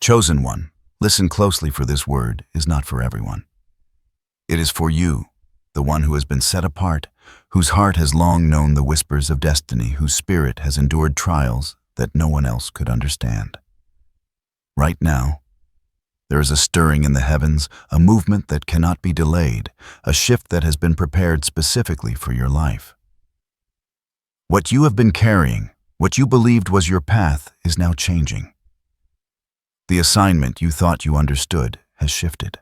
Chosen one, listen closely, for this word is not for everyone. It is for you, the one who has been set apart, whose heart has long known the whispers of destiny, whose spirit has endured trials that no one else could understand. Right now, there is a stirring in the heavens, a movement that cannot be delayed, a shift that has been prepared specifically for your life. What you have been carrying, what you believed was your path, is now changing. The assignment you thought you understood has shifted.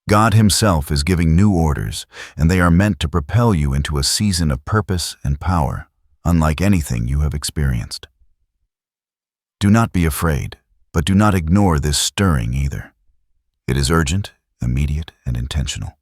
God Himself is giving new orders, and they are meant to propel you into a season of purpose and power, unlike anything you have experienced. Do not be afraid, but do not ignore this stirring either. It is urgent, immediate, and intentional.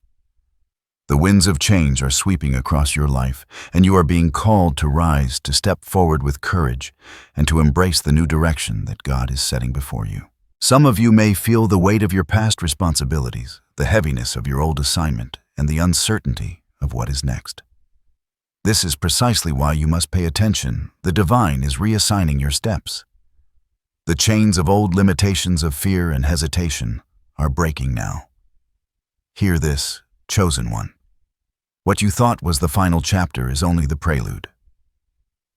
The winds of change are sweeping across your life, and you are being called to rise, to step forward with courage, and to embrace the new direction that God is setting before you. Some of you may feel the weight of your past responsibilities, the heaviness of your old assignment, and the uncertainty of what is next. This is precisely why you must pay attention. The divine is reassigning your steps. The chains of old limitations of fear and hesitation are breaking now. Hear this, chosen one. What you thought was the final chapter is only the prelude.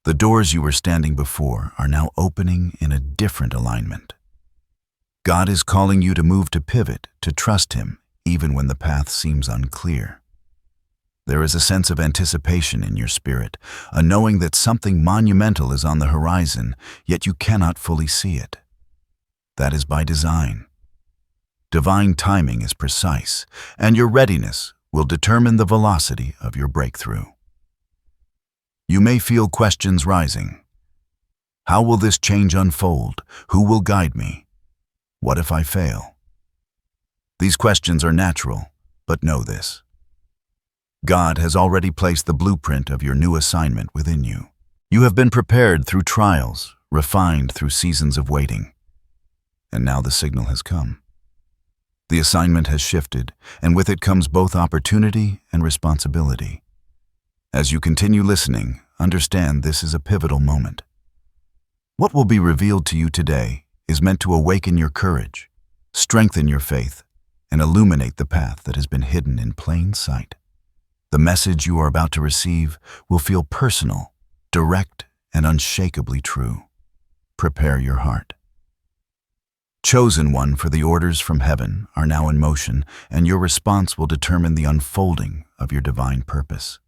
The doors you were standing before are now opening in a different alignment. God is calling you to move, to pivot, to trust Him, even when the path seems unclear. There is a sense of anticipation in your spirit, a knowing that something monumental is on the horizon, yet you cannot fully see it. That is by design. Divine timing is precise, and your readiness will determine the velocity of your breakthrough. You may feel questions rising. How will this change unfold? Who will guide me? What if I fail? These questions are natural, but know this. God has already placed the blueprint of your new assignment within you. You have been prepared through trials, refined through seasons of waiting. And now the signal has come. The assignment has shifted, and with it comes both opportunity and responsibility. As you continue listening, understand this is a pivotal moment. What will be revealed to you today is meant to awaken your courage, strengthen your faith, and illuminate the path that has been hidden in plain sight. The message you are about to receive will feel personal, direct, and unshakably true. Prepare your heart. Chosen one, for the orders from heaven are now in motion, and your response will determine the unfolding of your divine purpose.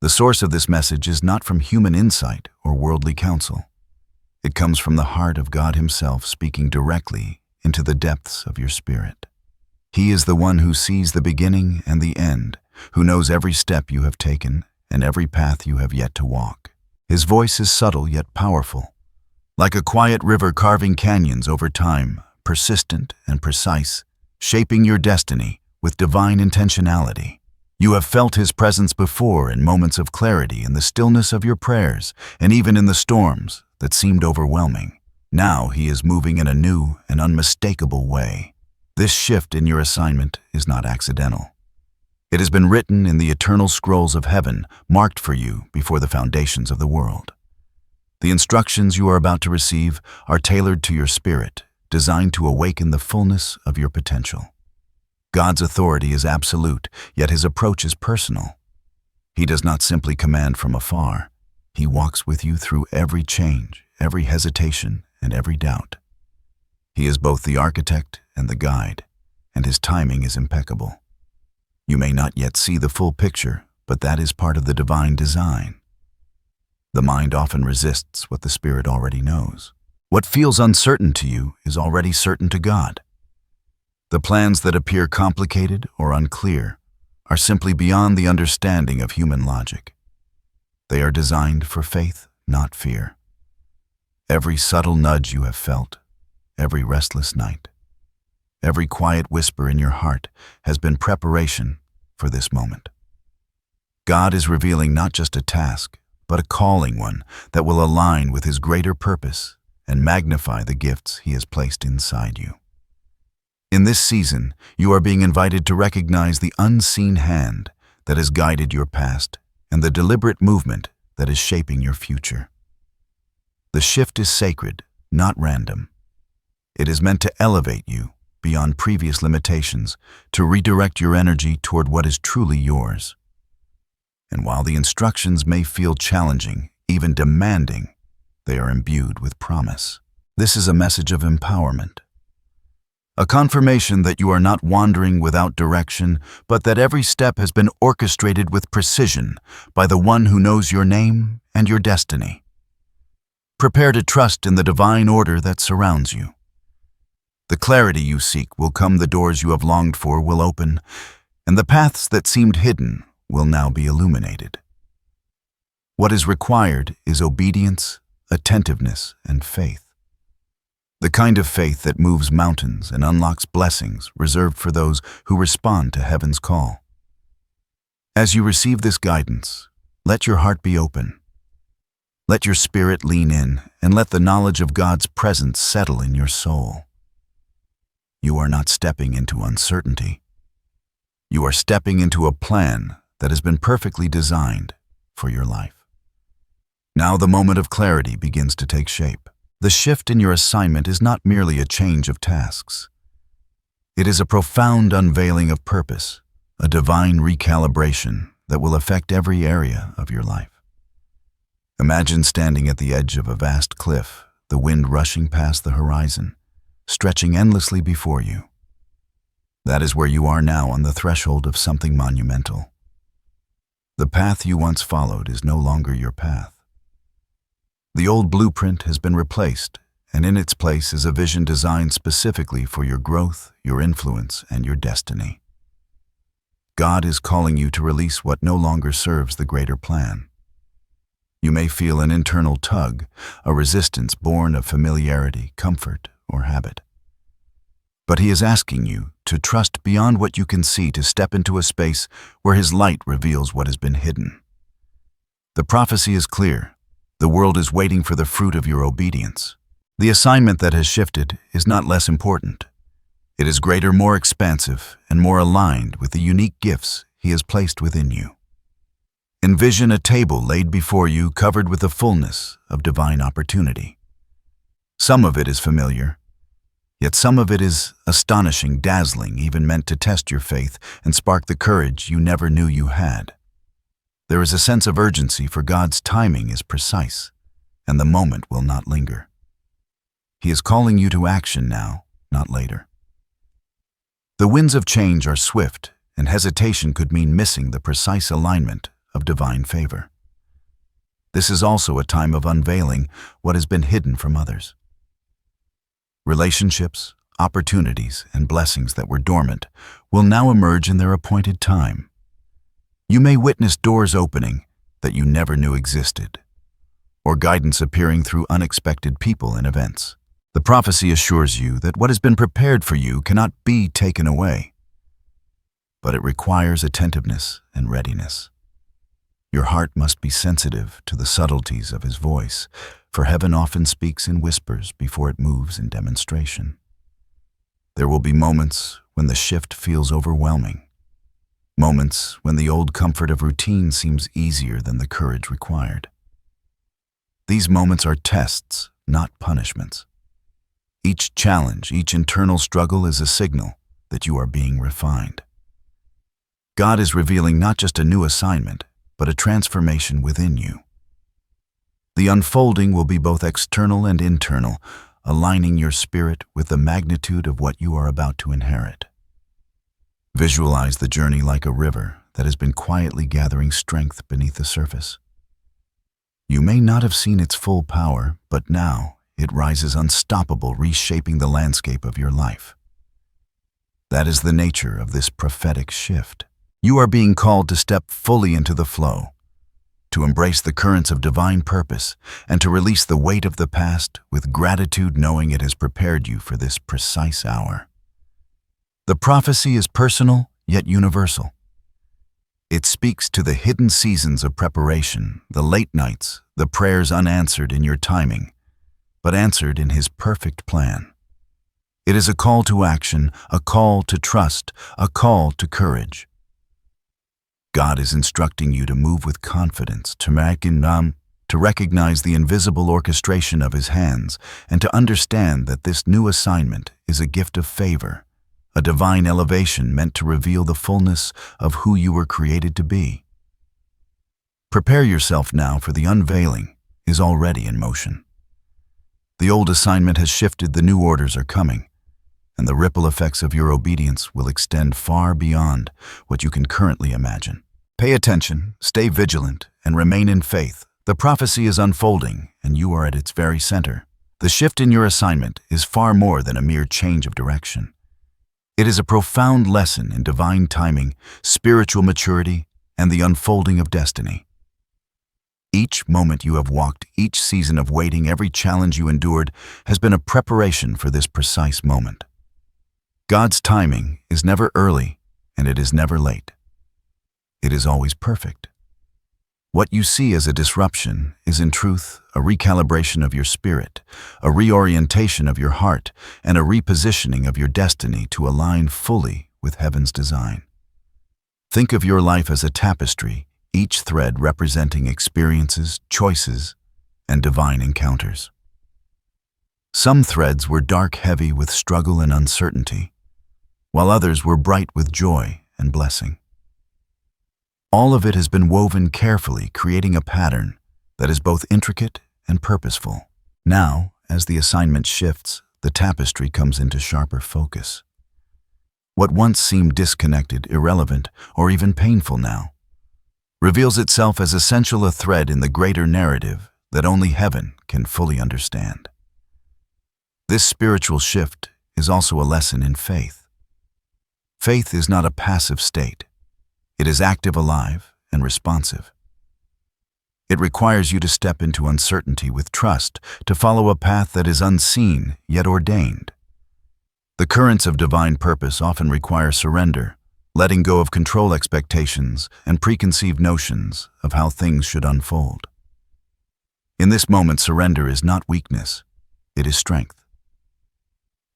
The source of this message is not from human insight or worldly counsel. It comes from the heart of God Himself, speaking directly into the depths of your spirit. He is the one who sees the beginning and the end, who knows every step you have taken and every path you have yet to walk. His voice is subtle yet powerful, like a quiet river carving canyons over time, persistent and precise, shaping your destiny with divine intentionality. You have felt His presence before in moments of clarity, in the stillness of your prayers, and even in the storms that seemed overwhelming. Now He is moving in a new and unmistakable way. This shift in your assignment is not accidental. It has been written in the eternal scrolls of heaven, marked for you before the foundations of the world. The instructions you are about to receive are tailored to your spirit, designed to awaken the fullness of your potential. God's authority is absolute, yet His approach is personal. He does not simply command from afar. He walks with you through every change, every hesitation, and every doubt. He is both the architect and the guide, and His timing is impeccable. You may not yet see the full picture, but that is part of the divine design. The mind often resists what the Spirit already knows. What feels uncertain to you is already certain to God. The plans that appear complicated or unclear are simply beyond the understanding of human logic. They are designed for faith, not fear. Every subtle nudge you have felt, every restless night, every quiet whisper in your heart has been preparation for this moment. God is revealing not just a task, but a calling one that will align with His greater purpose and magnify the gifts He has placed inside you. In this season, you are being invited to recognize the unseen hand that has guided your past and the deliberate movement that is shaping your future. The shift is sacred, not random. It is meant to elevate you beyond previous limitations, to redirect your energy toward what is truly yours. And while the instructions may feel challenging, even demanding, they are imbued with promise. This is a message of empowerment. A confirmation that you are not wandering without direction, but that every step has been orchestrated with precision by the one who knows your name and your destiny. Prepare to trust in the divine order that surrounds you. The clarity you seek will come, the doors you have longed for will open, and the paths that seemed hidden will now be illuminated. What is required is obedience, attentiveness, and faith. The kind of faith that moves mountains and unlocks blessings reserved for those who respond to heaven's call. As you receive this guidance, let your heart be open. Let your spirit lean in, and let the knowledge of God's presence settle in your soul. You are not stepping into uncertainty. You are stepping into a plan that has been perfectly designed for your life. Now the moment of clarity begins to take shape. The shift in your assignment is not merely a change of tasks. It is a profound unveiling of purpose, a divine recalibration that will affect every area of your life. Imagine standing at the edge of a vast cliff, the wind rushing past the horizon, stretching endlessly before you. That is where you are now, on the threshold of something monumental. The path you once followed is no longer your path. The old blueprint has been replaced, and in its place is a vision designed specifically for your growth, your influence, and your destiny. God is calling you to release what no longer serves the greater plan. You may feel an internal tug, a resistance born of familiarity, comfort, or habit. But He is asking you to trust beyond what you can see, to step into a space where His light reveals what has been hidden. The prophecy is clear. The world is waiting for the fruit of your obedience. The assignment that has shifted is not less important. It is greater, more expansive, and more aligned with the unique gifts He has placed within you. Envision a table laid before you, covered with the fullness of divine opportunity. Some of it is familiar, yet some of it is astonishing, dazzling, even meant to test your faith and spark the courage you never knew you had. There is a sense of urgency, for God's timing is precise, and the moment will not linger. He is calling you to action now, not later. The winds of change are swift, and hesitation could mean missing the precise alignment of divine favor. This is also a time of unveiling what has been hidden from others. Relationships, opportunities, and blessings that were dormant will now emerge in their appointed time. You may witness doors opening that you never knew existed, or guidance appearing through unexpected people and events. The prophecy assures you that what has been prepared for you cannot be taken away, but it requires attentiveness and readiness. Your heart must be sensitive to the subtleties of His voice, for heaven often speaks in whispers before it moves in demonstration. There will be moments when the shift feels overwhelming, moments when the old comfort of routine seems easier than the courage required. These moments are tests, not punishments. Each challenge, each internal struggle is a signal that you are being refined. God is revealing not just a new assignment, but a transformation within you. The unfolding will be both external and internal, aligning your spirit with the magnitude of what you are about to inherit. Visualize the journey like a river that has been quietly gathering strength beneath the surface. You may not have seen its full power, but now it rises unstoppable, reshaping the landscape of your life. That is the nature of this prophetic shift. You are being called to step fully into the flow, to embrace the currents of divine purpose, and to release the weight of the past with gratitude, knowing it has prepared you for this precise hour. The prophecy is personal, yet universal. It speaks to the hidden seasons of preparation, the late nights, the prayers unanswered in your timing, but answered in His perfect plan. It is a call to action, a call to trust, a call to courage. God is instructing you to move with confidence, to to recognize the invisible orchestration of His hands, and to understand that this new assignment is a gift of favor, a divine elevation meant to reveal the fullness of who you were created to be. Prepare yourself now, for the unveiling is already in motion. The old assignment has shifted, the new orders are coming, and the ripple effects of your obedience will extend far beyond what you can currently imagine. Pay attention, stay vigilant, and remain in faith. The prophecy is unfolding, and you are at its very center. The shift in your assignment is far more than a mere change of direction. It is a profound lesson in divine timing, spiritual maturity, and the unfolding of destiny. Each moment you have walked, each season of waiting, every challenge you endured has been a preparation for this precise moment. God's timing is never early, and it is never late. It is always perfect. What you see as a disruption is in truth a recalibration of your spirit, a reorientation of your heart, and a repositioning of your destiny to align fully with heaven's design. Think of your life as a tapestry, each thread representing experiences, choices, and divine encounters. Some threads were dark, heavy with struggle and uncertainty, while others were bright with joy and blessing. All of it has been woven carefully, creating a pattern that is both intricate and purposeful. Now, as the assignment shifts, the tapestry comes into sharper focus. What once seemed disconnected, irrelevant, or even painful now reveals itself as essential, a thread in the greater narrative that only heaven can fully understand. This spiritual shift is also a lesson in faith. Faith is not a passive state. It is active, alive, and responsive. It requires you to step into uncertainty with trust, to follow a path that is unseen yet ordained. The currents of divine purpose often require surrender, letting go of control expectations and preconceived notions of how things should unfold. In this moment, surrender is not weakness, it is strength.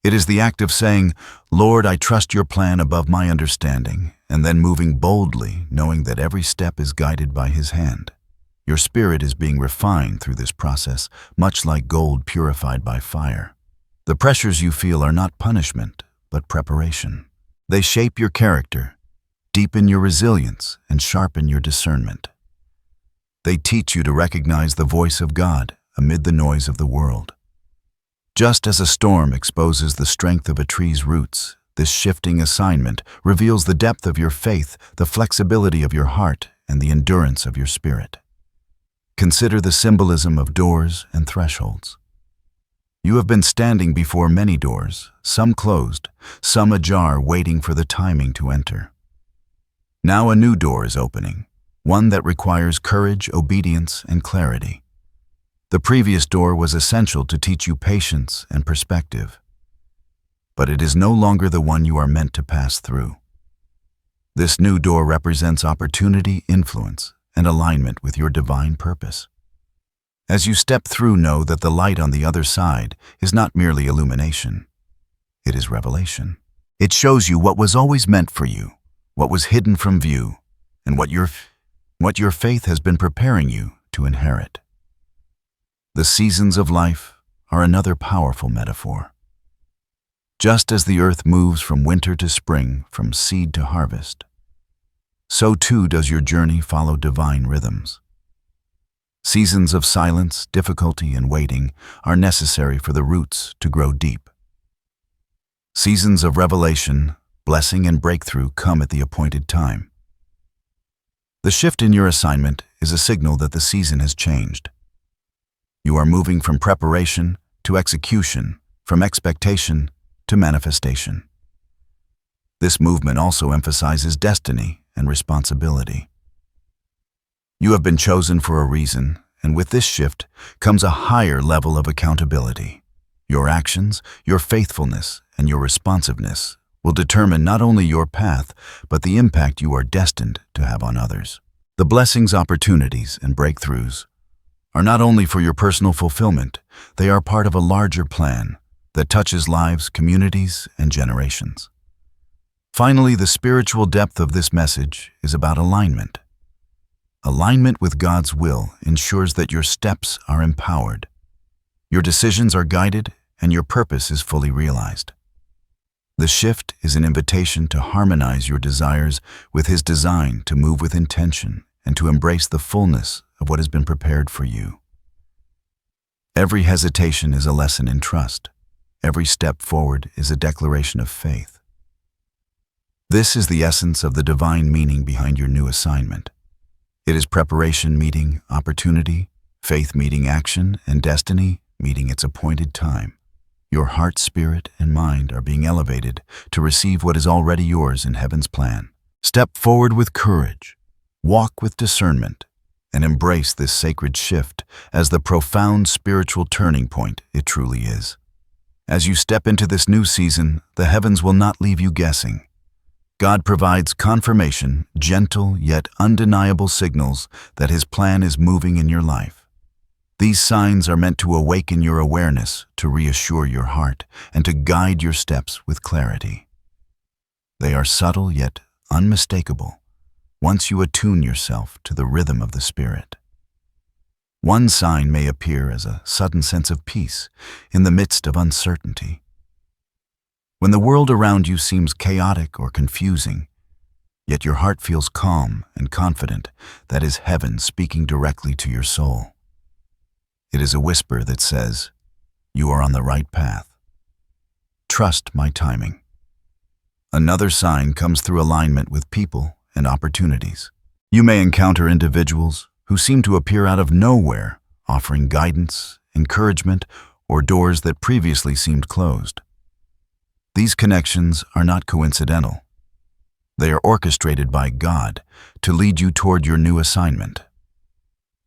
It is the act of saying, "Lord, I trust your plan above my understanding," and then moving boldly, knowing that every step is guided by His hand. Your spirit is being refined through this process, much like gold purified by fire. The pressures you feel are not punishment, but preparation. They shape your character, deepen your resilience, and sharpen your discernment. They teach you to recognize the voice of God amid the noise of the world. Just as a storm exposes the strength of a tree's roots, this shifting assignment reveals the depth of your faith, the flexibility of your heart, and the endurance of your spirit. Consider the symbolism of doors and thresholds. You have been standing before many doors, some closed, some ajar, waiting for the timing to enter. Now a new door is opening, one that requires courage, obedience, and clarity. The previous door was essential to teach you patience and perspective, but it is no longer the one you are meant to pass through. This new door represents opportunity, influence, and alignment with your divine purpose. As you step through, know that the light on the other side is not merely illumination. It is revelation. It shows you what was always meant for you, what was hidden from view, and what your faith has been preparing you to inherit. The seasons of life are another powerful metaphor. Just as the earth moves from winter to spring, from seed to harvest, so too does your journey follow divine rhythms. Seasons of silence, difficulty, and waiting are necessary for the roots to grow deep. Seasons of revelation, blessing, and breakthrough come at the appointed time. The shift in your assignment is a signal that the season has changed. You are moving from preparation to execution, from expectation to manifestation. This movement also emphasizes destiny and responsibility. You have been chosen for a reason, and with this shift comes a higher level of accountability. Your actions, your faithfulness, and your responsiveness will determine not only your path, but the impact you are destined to have on others. The blessings, opportunities, and breakthroughs are not only for your personal fulfillment, they are part of a larger plan that touches lives, communities, and generations. Finally, the spiritual depth of this message is about alignment. Alignment with God's will ensures that your steps are empowered, your decisions are guided, and your purpose is fully realized. The shift is an invitation to harmonize your desires with His design, to move with intention, and to embrace the fullness of what has been prepared for you. Every hesitation is a lesson in trust. Every step forward is a declaration of faith. This is the essence of the divine meaning behind your new assignment. It is preparation meeting opportunity, faith meeting action, and destiny meeting its appointed time. Your heart, spirit, and mind are being elevated to receive what is already yours in heaven's plan. Step forward with courage, walk with discernment, and embrace this sacred shift as the profound spiritual turning point it truly is. As you step into this new season, the heavens will not leave you guessing. God provides confirmation, gentle yet undeniable signals that His plan is moving in your life. These signs are meant to awaken your awareness, to reassure your heart, and to guide your steps with clarity. They are subtle yet unmistakable once you attune yourself to the rhythm of the Spirit. One sign may appear as a sudden sense of peace in the midst of uncertainty. When the world around you seems chaotic or confusing, yet your heart feels calm and confident, that is heaven speaking directly to your soul. It is a whisper that says, "You are on the right path. Trust my timing." Another sign comes through alignment with people and opportunities. You may encounter individuals who seem to appear out of nowhere, offering guidance, encouragement, or doors that previously seemed closed. These connections are not coincidental. They are orchestrated by God to lead you toward your new assignment.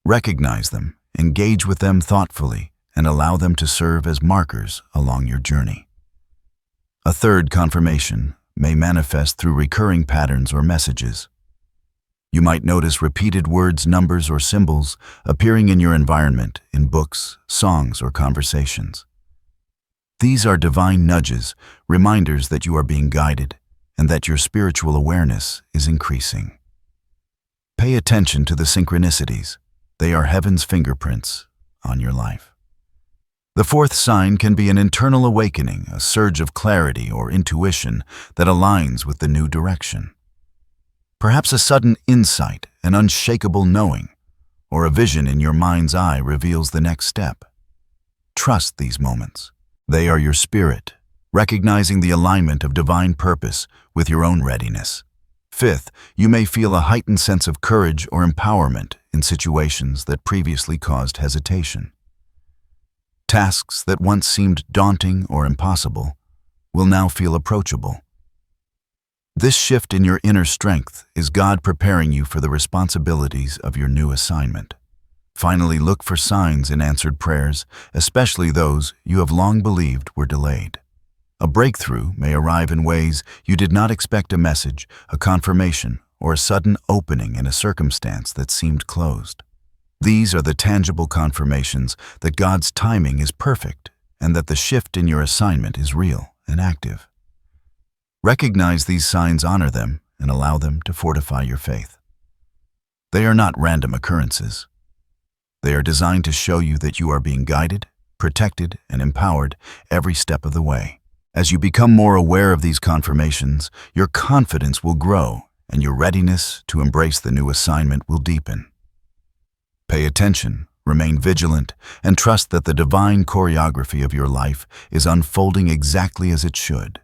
Recognize them, engage with them thoughtfully, and allow them to serve as markers along your journey. A third confirmation may manifest through recurring patterns or messages. You might notice repeated words, numbers, or symbols appearing in your environment, in books, songs, or conversations. These are divine nudges, reminders that you are being guided and that your spiritual awareness is increasing. Pay attention to the synchronicities. They are heaven's fingerprints on your life. The fourth sign can be an internal awakening, a surge of clarity or intuition that aligns with the new direction. Perhaps a sudden insight, an unshakable knowing, or a vision in your mind's eye reveals the next step. Trust these moments. They are your spirit, recognizing the alignment of divine purpose with your own readiness. Fifth, you may feel a heightened sense of courage or empowerment in situations that previously caused hesitation. Tasks that once seemed daunting or impossible will now feel approachable. This shift in your inner strength is God preparing you for the responsibilities of your new assignment. Finally, look for signs in answered prayers, especially those you have long believed were delayed. A breakthrough may arrive in ways you did not expect: a message, a confirmation, or a sudden opening in a circumstance that seemed closed. These are the tangible confirmations that God's timing is perfect and that the shift in your assignment is real and active. Recognize these signs, honor them, and allow them to fortify your faith. They are not random occurrences. They are designed to show you that you are being guided, protected, and empowered every step of the way. As you become more aware of these confirmations, your confidence will grow and your readiness to embrace the new assignment will deepen. Pay attention, remain vigilant, and trust that the divine choreography of your life is unfolding exactly as it should.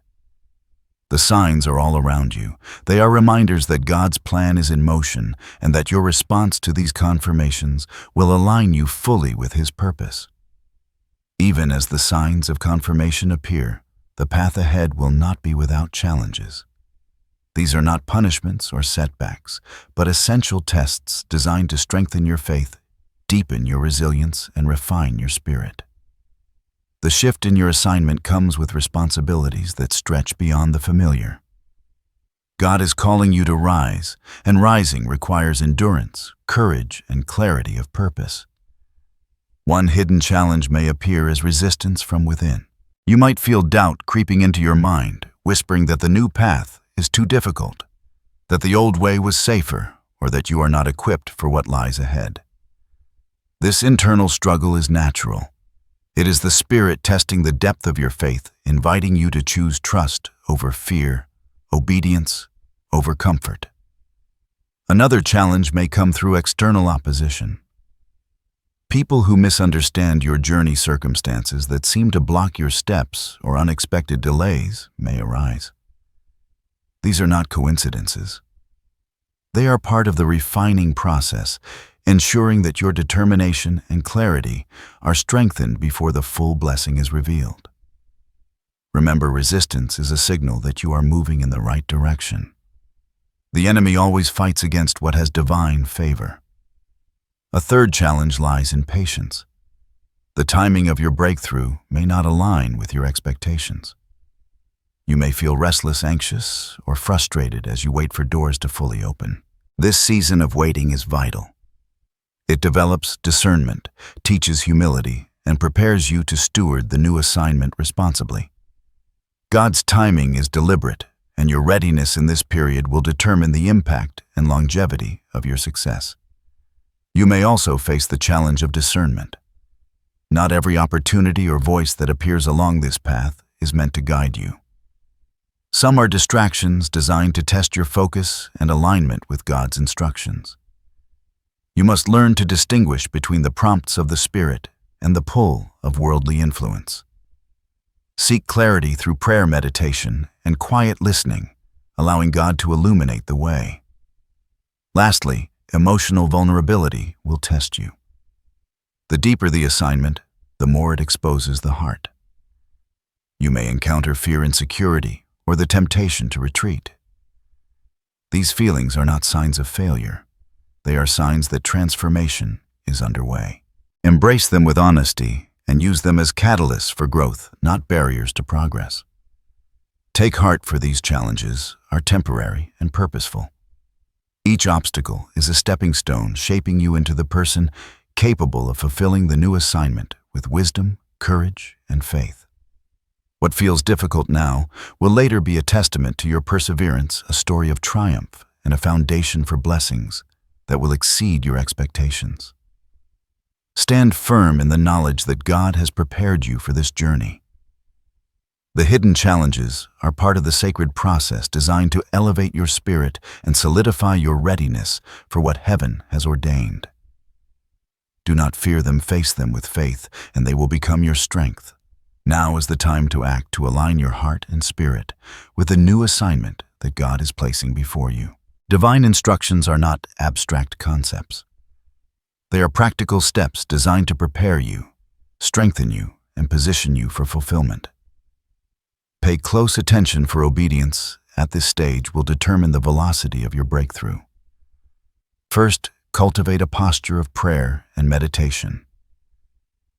The signs are all around you. They are reminders that God's plan is in motion and that your response to these confirmations will align you fully with His purpose. Even as the signs of confirmation appear, the path ahead will not be without challenges. These are not punishments or setbacks, but essential tests designed to strengthen your faith, deepen your resilience, and refine your spirit. The shift in your assignment comes with responsibilities that stretch beyond the familiar. God is calling you to rise, and rising requires endurance, courage, and clarity of purpose. One hidden challenge may appear as resistance from within. You might feel doubt creeping into your mind, whispering that the new path is too difficult, that the old way was safer, or that you are not equipped for what lies ahead. This internal struggle is natural. It is the Spirit testing the depth of your faith, inviting you to choose trust over fear, obedience over comfort. Another challenge may come through external opposition. People who misunderstand your journey, circumstances that seem to block your steps, or unexpected delays may arise. These are not coincidences. They are part of the refining process, ensuring that your determination and clarity are strengthened before the full blessing is revealed. Remember, resistance is a signal that you are moving in the right direction. The enemy always fights against what has divine favor. A third challenge lies in patience. The timing of your breakthrough may not align with your expectations. You may feel restless, anxious, or frustrated as you wait for doors to fully open. This season of waiting is vital. It develops discernment, teaches humility, and prepares you to steward the new assignment responsibly. God's timing is deliberate, and your readiness in this period will determine the impact and longevity of your success. You may also face the challenge of discernment. Not every opportunity or voice that appears along this path is meant to guide you. Some are distractions designed to test your focus and alignment with God's instructions. You must learn to distinguish between the prompts of the Spirit and the pull of worldly influence. Seek clarity through prayer, meditation, and quiet listening, allowing God to illuminate the way. Lastly, emotional vulnerability will test you. The deeper the assignment, the more it exposes the heart. You may encounter fear, insecurity, or the temptation to retreat. These feelings are not signs of failure. They are signs that transformation is underway. Embrace them with honesty and use them as catalysts for growth, not barriers to progress. Take heart, for these challenges are temporary and purposeful. Each obstacle is a stepping stone shaping you into the person capable of fulfilling the new assignment with wisdom, courage, and faith. What feels difficult now will later be a testament to your perseverance, a story of triumph, and a foundation for blessings that will exceed your expectations. Stand firm in the knowledge that God has prepared you for this journey. The hidden challenges are part of the sacred process designed to elevate your spirit and solidify your readiness for what heaven has ordained. Do not fear them, face them with faith, and they will become your strength. Now is the time to act, to align your heart and spirit with the new assignment that God is placing before you. Divine instructions are not abstract concepts. They are practical steps designed to prepare you, strengthen you, and position you for fulfillment. Pay close attention, for obedience at this stage will determine the velocity of your breakthrough. First, cultivate a posture of prayer and meditation.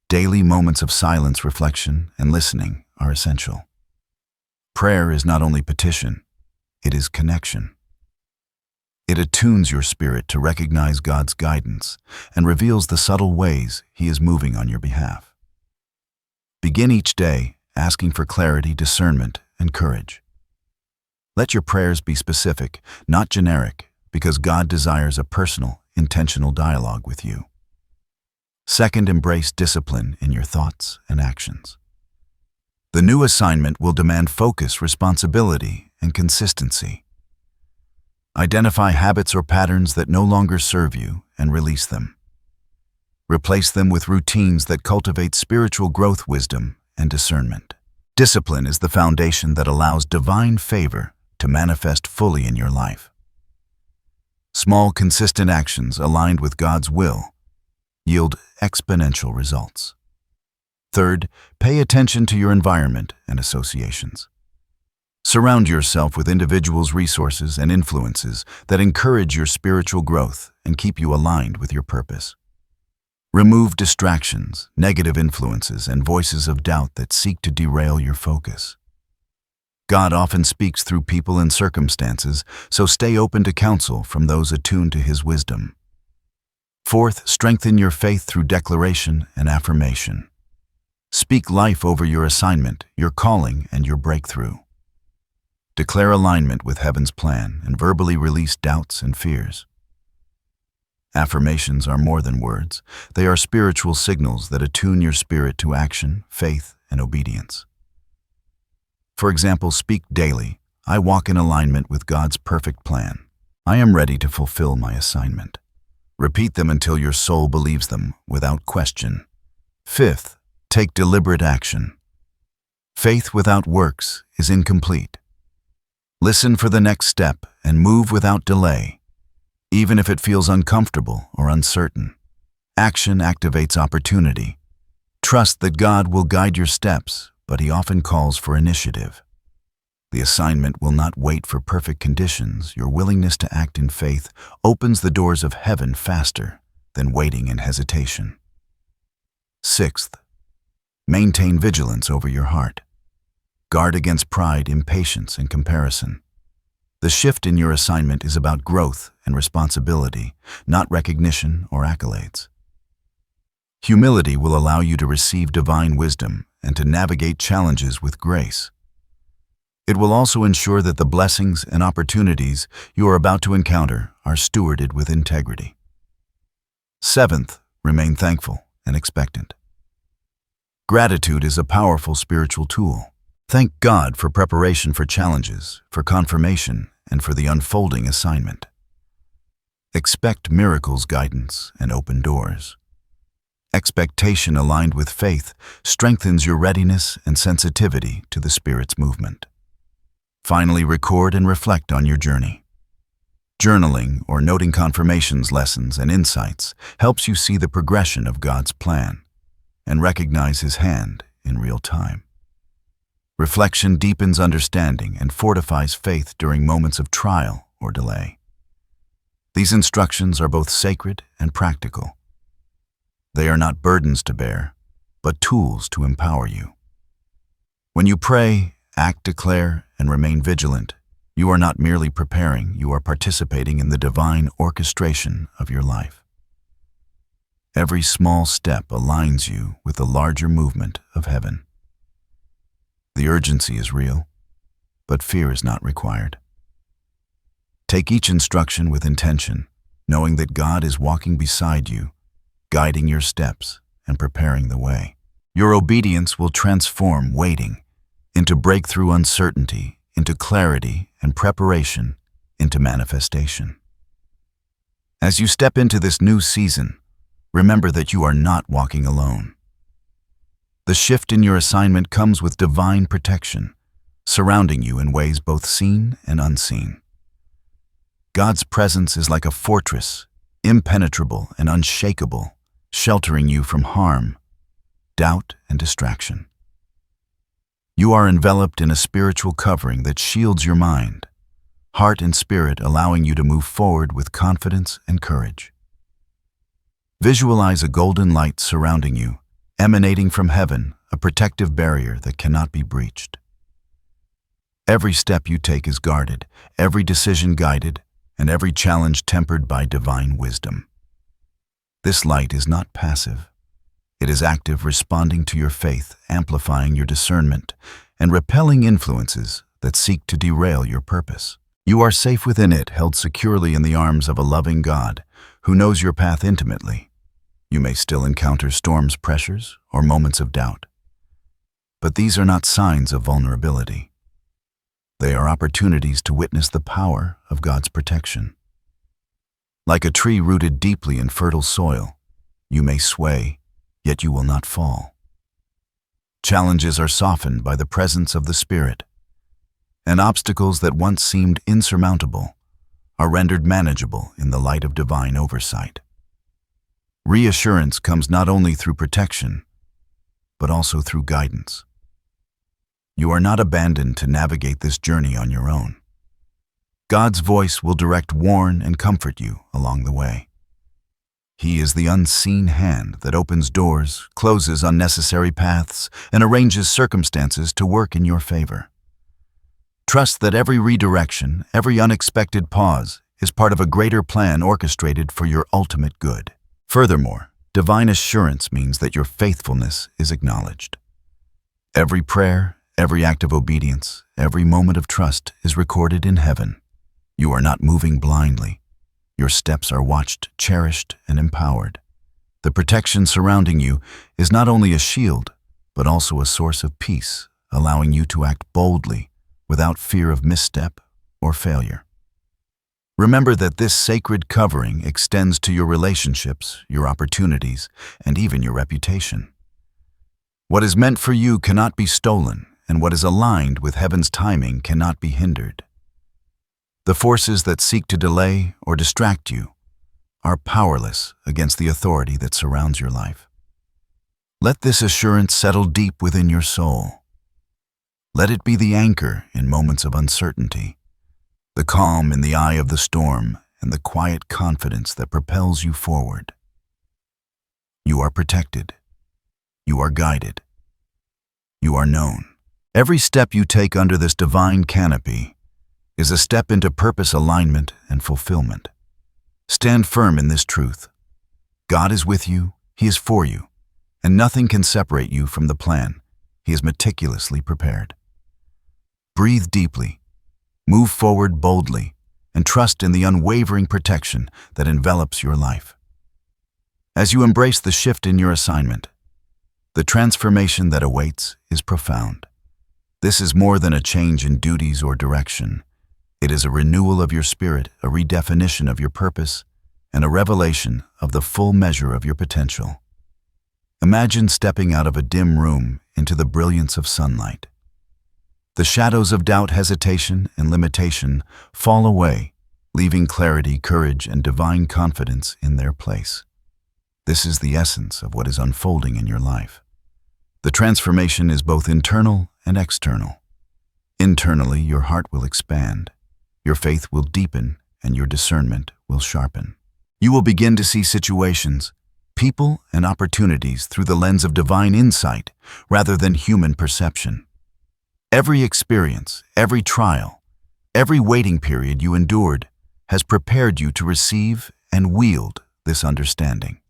Daily moments of silence, reflection, and listening are essential. Prayer is not only petition, it is connection. It attunes your spirit to recognize God's guidance and reveals the subtle ways He is moving on your behalf. Begin each day asking for clarity, discernment, and courage. Let your prayers be specific, not generic, because God desires a personal, intentional dialogue with you. Second, embrace discipline in your thoughts and actions. The new assignment will demand focus, responsibility, and consistency. Identify habits or patterns that no longer serve you and release them. Replace them with routines that cultivate spiritual growth, wisdom, and discernment. Discipline is the foundation that allows divine favor to manifest fully in your life. Small, consistent actions aligned with God's will yield exponential results. Third, pay attention to your environment and associations. Surround yourself with individuals, resources, and influences that encourage your spiritual growth and keep you aligned with your purpose. Remove distractions, negative influences, and voices of doubt that seek to derail your focus. God often speaks through people and circumstances, so stay open to counsel from those attuned to His wisdom. Fourth, strengthen your faith through declaration and affirmation. Speak life over your assignment, your calling, and your breakthrough. Declare alignment with heaven's plan and verbally release doubts and fears. Affirmations are more than words. They are spiritual signals that attune your spirit to action, faith, and obedience. For example, speak daily, "I walk in alignment with God's perfect plan. I am ready to fulfill my assignment." Repeat them until your soul believes them without question. Fifth, take deliberate action. Faith without works is incomplete. Listen for the next step and move without delay, even if it feels uncomfortable or uncertain. Action activates opportunity. Trust that God will guide your steps, but He often calls for initiative. The assignment will not wait for perfect conditions. Your willingness to act in faith opens the doors of heaven faster than waiting in hesitation. Sixth, maintain vigilance over your heart. Guard against pride, impatience, and comparison. The shift in your assignment is about growth and responsibility, not recognition or accolades. Humility will allow you to receive divine wisdom and to navigate challenges with grace. It will also ensure that the blessings and opportunities you are about to encounter are stewarded with integrity. Seventh, remain thankful and expectant. Gratitude is a powerful spiritual tool. Thank God for preparation for challenges, for confirmation, and for the unfolding assignment. Expect miracles, guidance, and open doors. Expectation aligned with faith strengthens your readiness and sensitivity to the Spirit's movement. Finally, record and reflect on your journey. Journaling or noting confirmations, lessons, and insights helps you see the progression of God's plan and recognize His hand in real time. Reflection deepens understanding and fortifies faith during moments of trial or delay. These instructions are both sacred and practical. They are not burdens to bear, but tools to empower you. When you pray, act, declare, and remain vigilant, you are not merely preparing, you are participating in the divine orchestration of your life. Every small step aligns you with the larger movement of heaven. The urgency is real, but fear is not required. Take each instruction with intention, knowing that God is walking beside you, guiding your steps and preparing the way. Your obedience will transform waiting into breakthrough, uncertainty into clarity, and preparation into manifestation. As you step into this new season, remember that you are not walking alone. The shift in your assignment comes with divine protection, surrounding you in ways both seen and unseen. God's presence is like a fortress, impenetrable and unshakable, sheltering you from harm, doubt, and distraction. You are enveloped in a spiritual covering that shields your mind, heart, and spirit, allowing you to move forward with confidence and courage. Visualize a golden light surrounding you, emanating from heaven, a protective barrier that cannot be breached. Every step you take is guarded, every decision guided, and every challenge tempered by divine wisdom. This light is not passive. It is active, responding to your faith, amplifying your discernment, and repelling influences that seek to derail your purpose. You are safe within it, held securely in the arms of a loving God who knows your path intimately. You may still encounter storms, pressures, or moments of doubt. But these are not signs of vulnerability. They are opportunities to witness the power of God's protection. Like a tree rooted deeply in fertile soil, you may sway, yet you will not fall. Challenges are softened by the presence of the Spirit, and obstacles that once seemed insurmountable are rendered manageable in the light of divine oversight. Reassurance comes not only through protection, but also through guidance. You are not abandoned to navigate this journey on your own. God's voice will direct, warn, and comfort you along the way. He is the unseen hand that opens doors, closes unnecessary paths, and arranges circumstances to work in your favor. Trust that every redirection, every unexpected pause, is part of a greater plan orchestrated for your ultimate good. Furthermore, divine assurance means that your faithfulness is acknowledged. Every prayer, every act of obedience, every moment of trust is recorded in heaven. You are not moving blindly. Your steps are watched, cherished, and empowered. The protection surrounding you is not only a shield, but also a source of peace, allowing you to act boldly without fear of misstep or failure. Remember that this sacred covering extends to your relationships, your opportunities, and even your reputation. What is meant for you cannot be stolen, and what is aligned with heaven's timing cannot be hindered. The forces that seek to delay or distract you are powerless against the authority that surrounds your life. Let this assurance settle deep within your soul. Let it be the anchor in moments of uncertainty, the calm in the eye of the storm, and the quiet confidence that propels you forward. You are protected. You are guided. You are known. Every step you take under this divine canopy is a step into purpose alignment and fulfillment. Stand firm in this truth. God is with you, He is for you, and nothing can separate you from the plan He has meticulously prepared. Breathe deeply, move forward boldly, and trust in the unwavering protection that envelops your life. As you embrace the shift in your assignment, the transformation that awaits is profound. This is more than a change in duties or direction. It is a renewal of your spirit, a redefinition of your purpose, and a revelation of the full measure of your potential. Imagine stepping out of a dim room into the brilliance of sunlight. The shadows of doubt, hesitation, and limitation fall away, leaving clarity, courage, and divine confidence in their place. This is the essence of what is unfolding in your life. The transformation is both internal and external. Internally, your heart will expand, your faith will deepen, and your discernment will sharpen. You will begin to see situations, people, and opportunities through the lens of divine insight rather than human perception. Every experience, every trial, every waiting period you endured has prepared you to receive and wield this understanding.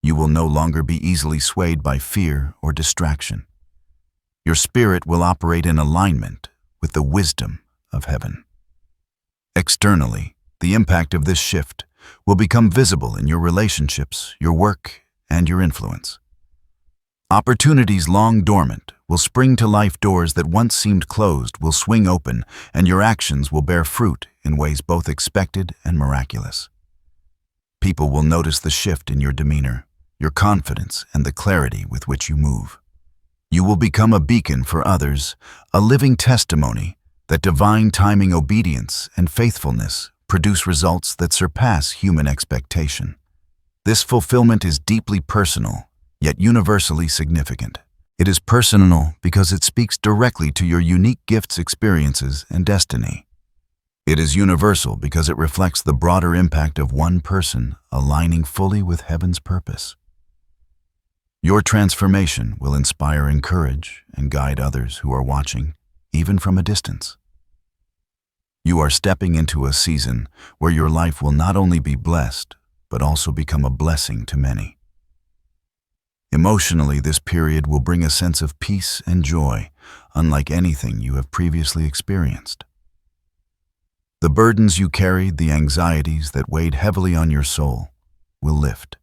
You will no longer be easily swayed by fear or distraction. Your spirit will operate in alignment with the wisdom of heaven. Externally, the impact of this shift will become visible in your relationships, your work, and your influence. Opportunities long dormant will spring to life, doors that once seemed closed will swing open, and your actions will bear fruit in ways both expected and miraculous. People will notice the shift in your demeanor, your confidence, and the clarity with which you move. You will become a beacon for others, a living testimony that divine timing, obedience, and faithfulness produce results that surpass human expectation. This fulfillment is deeply personal, yet universally significant. It is personal because it speaks directly to your unique gifts, experiences, and destiny. It is universal because it reflects the broader impact of one person aligning fully with heaven's purpose. Your transformation will inspire, encourage, and guide others who are watching, even from a distance. You are stepping into a season where your life will not only be blessed, but also become a blessing to many. Emotionally, this period will bring a sense of peace and joy, unlike anything you have previously experienced. The burdens you carried, the anxieties that weighed heavily on your soul, will lift.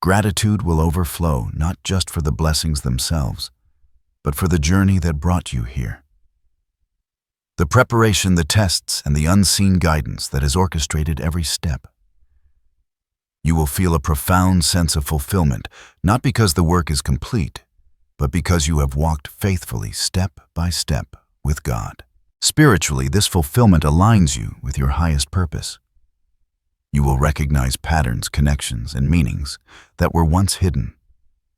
Gratitude will overflow, not just for the blessings themselves, but for the journey that brought you here. The preparation, the tests, and the unseen guidance that has orchestrated every step. You will feel a profound sense of fulfillment, not because the work is complete, but because you have walked faithfully step by step with God. Spiritually, this fulfillment aligns you with your highest purpose. You will recognize patterns, connections, and meanings that were once hidden.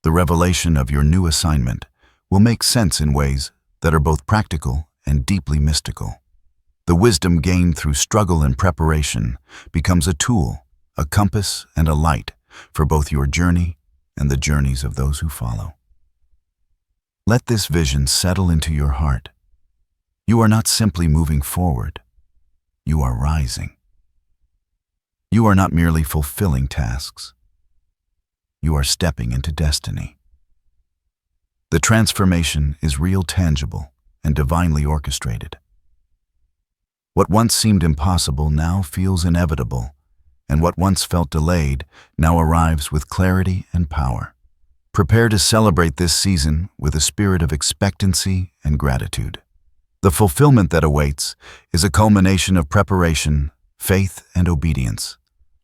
The revelation of your new assignment will make sense in ways that are both practical and deeply mystical. The wisdom gained through struggle and preparation becomes a tool, a compass, and a light for both your journey and the journeys of those who follow. Let this vision settle into your heart. You are not simply moving forward. You are rising. You are not merely fulfilling tasks. You are stepping into destiny. The transformation is real, tangible, and divinely orchestrated. What once seemed impossible now feels inevitable, and what once felt delayed now arrives with clarity and power. Prepare to celebrate this season with a spirit of expectancy and gratitude. The fulfillment that awaits is a culmination of preparation, faith, and obedience,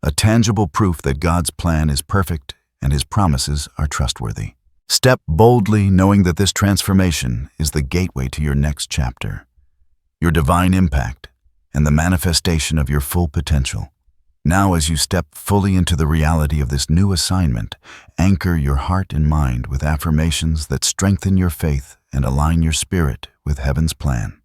a tangible proof that God's plan is perfect and His promises are trustworthy. Step boldly, knowing that this transformation is the gateway to your next chapter, your divine impact, and the manifestation of your full potential. Now, as you step fully into the reality of this new assignment, anchor your heart and mind with affirmations that strengthen your faith and align your spirit with heaven's plan.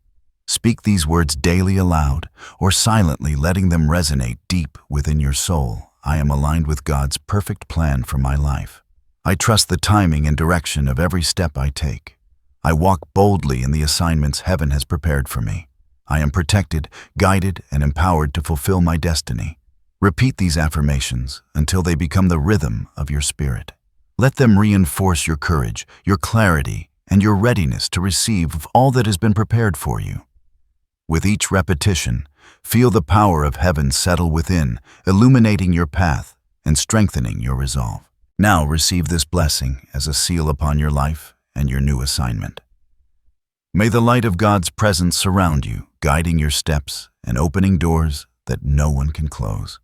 Speak these words daily aloud or silently, letting them resonate deep within your soul. I am aligned with God's perfect plan for my life. I trust the timing and direction of every step I take. I walk boldly in the assignments heaven has prepared for me. I am protected, guided, and empowered to fulfill my destiny. Repeat these affirmations until they become the rhythm of your spirit. Let them reinforce your courage, your clarity, and your readiness to receive all that has been prepared for you. With each repetition, feel the power of heaven settle within, illuminating your path and strengthening your resolve. Now receive this blessing as a seal upon your life and your new assignment. May the light of God's presence surround you, guiding your steps and opening doors that no one can close.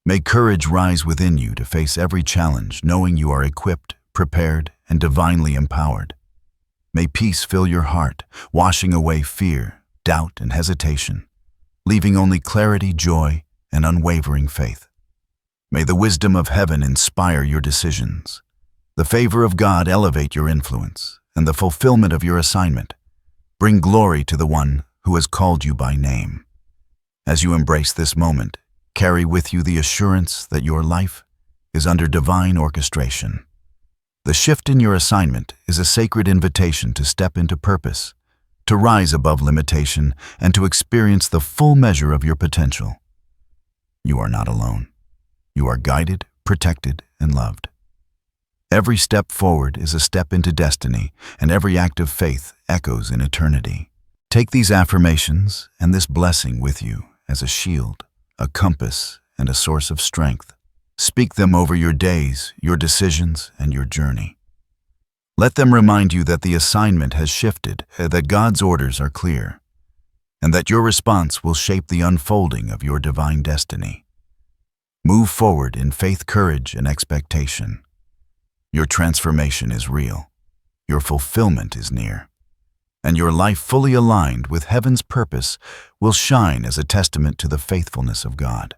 May courage rise within you to face every challenge, knowing you are equipped, prepared, and divinely empowered. May peace fill your heart, washing away fear, doubt, and hesitation, leaving only clarity, joy, and unwavering faith. May the wisdom of heaven inspire your decisions, the favor of God elevate your influence, and the fulfillment of your assignment bring glory to the one who has called you by name. As you embrace this moment, carry with you the assurance that your life is under divine orchestration. The shift in your assignment is a sacred invitation to step into purpose, to rise above limitation, and to experience the full measure of your potential. You are not alone. You are guided, protected, and loved. Every step forward is a step into destiny, and every act of faith echoes in eternity. Take these affirmations and this blessing with you as a shield, a compass, and a source of strength. Speak them over your days, your decisions, and your journey. Let them remind you that the assignment has shifted, that God's orders are clear, and that your response will shape the unfolding of your divine destiny. Move forward in faith, courage, and expectation. Your transformation is real. Your fulfillment is near. And your life fully aligned with heaven's purpose will shine as a testament to the faithfulness of God.